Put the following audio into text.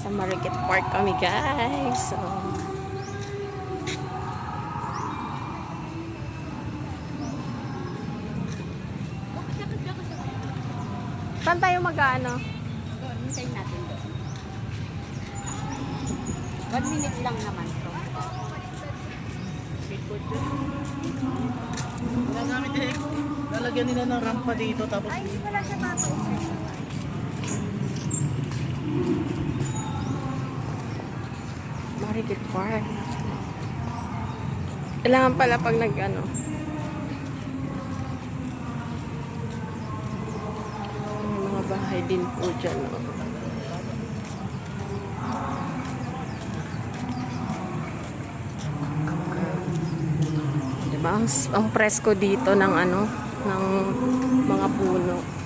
Nasa Marikit Park kami, guys. So, saan tayo mag-ano? Hintayin natin doon. 1 minute lang naman to. Wala namin din. Lalagyan nila ng rampa dito tapos Ay, wala siya tataon. Marikit Park. Kailangan pala pag nag-ano. May mga bahay din po dyan. Oh. Diba? Ang presko dito ng ano, ng mga puno.